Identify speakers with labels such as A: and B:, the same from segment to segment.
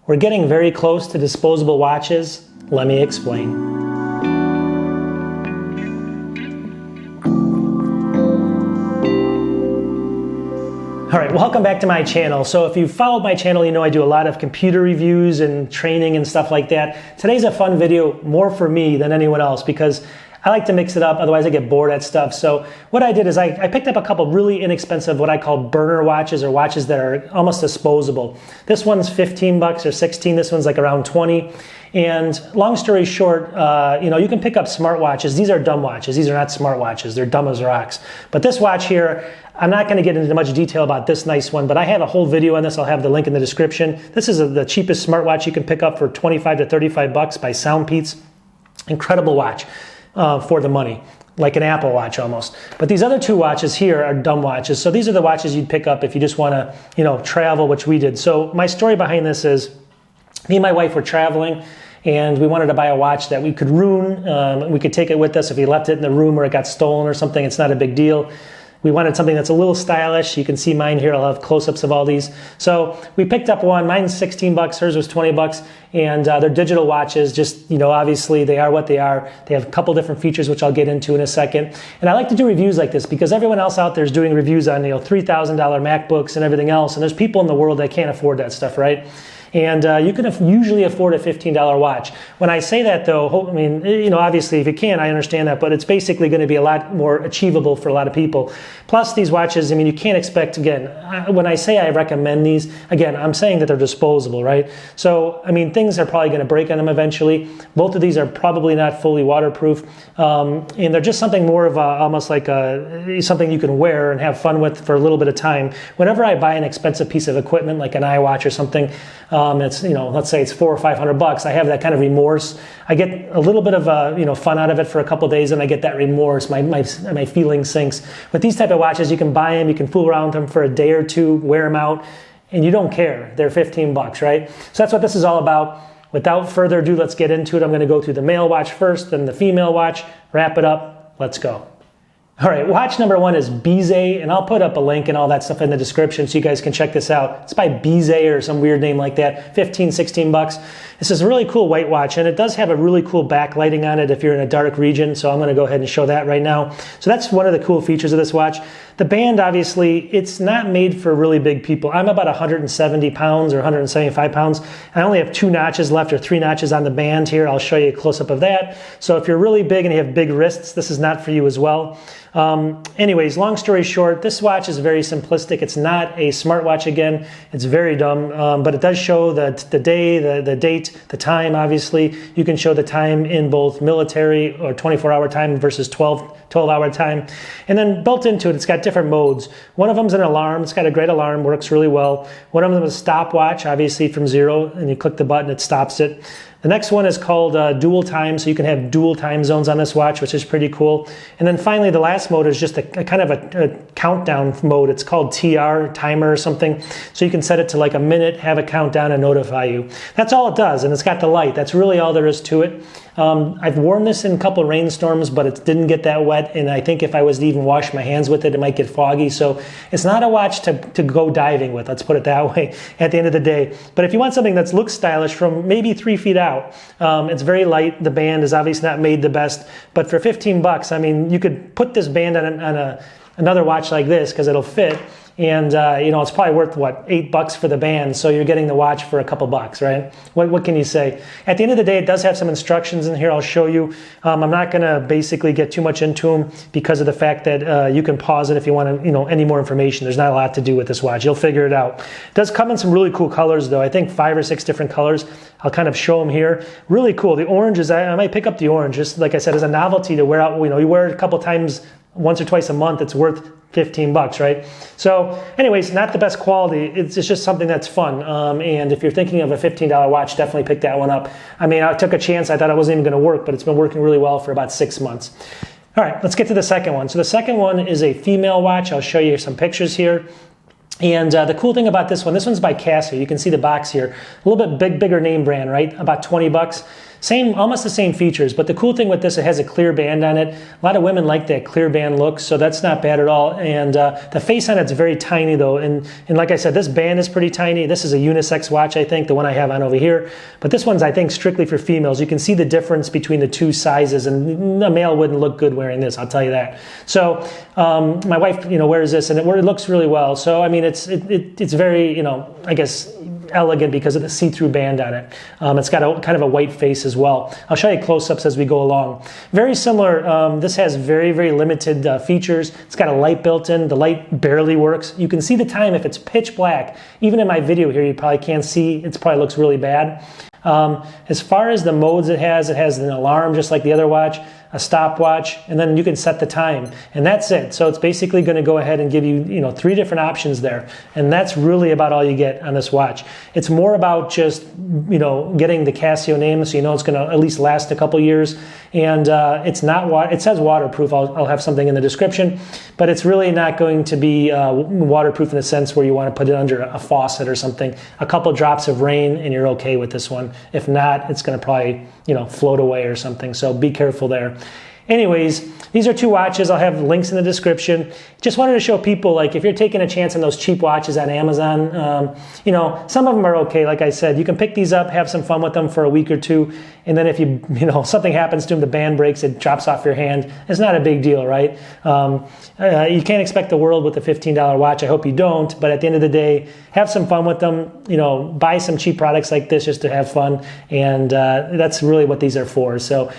A: We're getting very close to disposable watches. Let me explain. All right, welcome back to my channel. So if you've followed my channel, you know I do a lot of computer reviews and training and stuff like that. Today's a fun video, more for me than anyone else, because I like to mix it up, otherwise I get bored at stuff. So what I did is I picked up a couple really inexpensive, what I call burner watches, or watches that are almost disposable. This one's 15 bucks or 16, this one's like around 20. And long story short, you know, you can pick up smartwatches. These are dumb watches. These are not smartwatches. They're dumb as rocks. But this watch here, I'm not going to get into much detail about this nice one, but I have a whole video on this. I'll have the link in the description. This is the cheapest smartwatch you can pick up for 25 to 35 bucks by Soundpeats. Incredible watch for the money, like an Apple Watch almost. But these other two watches here are dumb watches. So these are the watches you'd pick up if you just want to, you know, travel, which we did. So my story behind this is, me and my wife were traveling, and we wanted to buy a watch that we could ruin. We could take it with us if we left it in the room or it got stolen or something. It's not a big deal. We wanted something that's a little stylish. You can see mine here. I'll have close-ups of all these. So we picked up one. Mine's 16 bucks. Hers was 20 bucks. And they're digital watches. Just, you know, obviously they are what they are. They have a couple different features, which I'll get into in a second. And I like to do reviews like this because everyone else out there is doing reviews on, you know, $3,000 MacBooks and everything else. And there's people in the world that can't afford that stuff, right? And you can usually afford a $15 watch. When I say that though, I mean, you know, obviously if you can, I understand that, but it's basically going to be a lot more achievable for a lot of people. Plus these watches, I mean, you can't expect, again, when I say I recommend these, again, I'm saying that they're disposable, right? So, I mean, things are probably going to break on them eventually. Both of these are probably not fully waterproof. And they're just something more of almost like something you can wear and have fun with for a little bit of time. Whenever I buy an expensive piece of equipment, like an iWatch or something, it's, you know, let's say it's $400 or $500. I have that kind of remorse. I get a little bit of you know, fun out of it for a couple of days, and I get that remorse. My feeling sinks. With these type of watches, you can buy them, you can fool around with them for a day or two, wear them out, and you don't care. They're 15 bucks, right? So that's what this is all about. Without further ado, let's get into it. I'm going to go through the male watch first, then the female watch, wrap it up. Let's go. All right, watch number one is Bizet, and I'll put up a link and all that stuff in the description so you guys can check this out. It's by Bizet or some weird name like that, 15, 16 bucks. This is a really cool white watch, and it does have a really cool backlighting on it if you're in a dark region, so I'm going to go ahead and show that right now. So that's one of the cool features of this watch. The band, obviously, it's not made for really big people. I'm about 170 pounds or 175 pounds. I only have 2 notches left, or 3 notches on the band here. I'll show you a close-up of that. So if you're really big and you have big wrists, this is not for you as well. Anyways, long story short, this watch is very simplistic. It's not a smartwatch again. It's very dumb, but it does show the day, the date, the time, obviously. You can show the time in both military or 24-hour time versus 12-hour time. And then built into it, it's got different modes. One of them is an alarm. It's got a great alarm, works really well. One of them is a stopwatch, obviously from 0, and you click the button, it stops it. The next one is called dual time, so you can have dual time zones on this watch, which is pretty cool. And then finally, the last mode is just a kind of a countdown mode. It's called TR, timer or something. So you can set it to like a minute, have a countdown, and notify you. That's all it does, and it's got the light. That's really all there is to it. I've worn this in a couple of rainstorms, but it didn't get that wet, and I think if I was to even wash my hands with it, it might get foggy. So it's not a watch to go diving with, let's put it that way, at the end of the day. But if you want something that looks stylish from maybe 3 feet out, it's very light. The band is obviously not made the best, but for 15 bucks, I mean, you could put this band on another watch like this because it'll fit. And, you know, it's probably worth, what, $8 for the band, so you're getting the watch for a couple bucks, right? What can you say? At the end of the day, it does have some instructions in here I'll show you. I'm not going to basically get too much into them because of the fact that you can pause it if you want to, you know, any more information. There's not a lot to do with this watch. You'll figure it out. It does come in some really cool colors, though. I think 5 or 6 different colors. I'll kind of show them here. Really cool. The orange is, I might pick up the orange, just like I said, as a novelty to wear out. You know, you wear it a couple times, once or twice a month, it's worth 15 bucks, right? So anyways, not the best quality. It's just something that's fun. And if you're thinking of a $15 watch, definitely pick that one up. I mean, I took a chance. I thought it wasn't even going to work, but it's been working really well for about 6 months. All right, let's get to the second one. So the second one is a female watch. I'll show you some pictures here. And the cool thing about this one's by Casio. You can see the box here. A little bit bigger name brand, right? About 20 bucks. almost the same features, but the cool thing with this, it has a clear band on it. A lot of women like that clear band look, so that's not bad at all. And the face on it's very tiny though, and like I said, this band is pretty tiny. This is a unisex watch, I think, the one I have on over here, but this one's, I think, strictly for females. You can see the difference between the two sizes, and a male wouldn't look good wearing this, I'll tell you that. So my wife, wears this, and it looks really well. So I mean, it's very, I guess, elegant because of the see-through band on it. It's got a kind of a white face as well. I'll show you close-ups as we go along. Very similar. This has very, very limited features. It's got a light built in. The light barely works. You can see the time if it's pitch black. Even in my video here, you probably can't see. It probably looks really bad. As far as the modes it has an alarm just like the other watch, a stopwatch, and then you can set the time, and that's it. So it's basically going to go ahead and give you, 3 different options there, and that's really about all you get on this watch. It's more about just, getting the Casio name, so it's going to at least last a couple years, and it's not it says waterproof. I'll have something in the description, but it's really not going to be waterproof in the sense where you want to put it under a faucet or something. A couple drops of rain and you're okay with this one. If not, it's going to probably float away or something, so be careful there. Anyways, these are 2 watches. I'll have links in the description. Just wanted to show people, like, if you're taking a chance on those cheap watches on Amazon, some of them are okay. Like I said, you can pick these up, have some fun with them for a week or 2, and then if something happens to them, the band breaks, it drops off your hand. It's not a big deal, right? You can't expect the world with a $15 watch. I hope you don't, but at the end of the day, have some fun with them. Buy some cheap products like this just to have fun, and that's really what these are for. So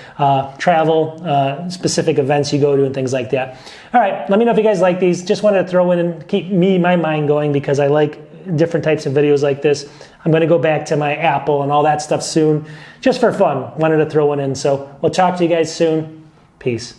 A: travel, specific events you go to and things like that. All right, let me know if you guys like these. Just wanted to throw in and keep my mind going because I like different types of videos like this. I'm going to go back to my Apple and all that stuff soon, just for fun. Wanted to throw one in. So we'll talk to you guys soon. Peace.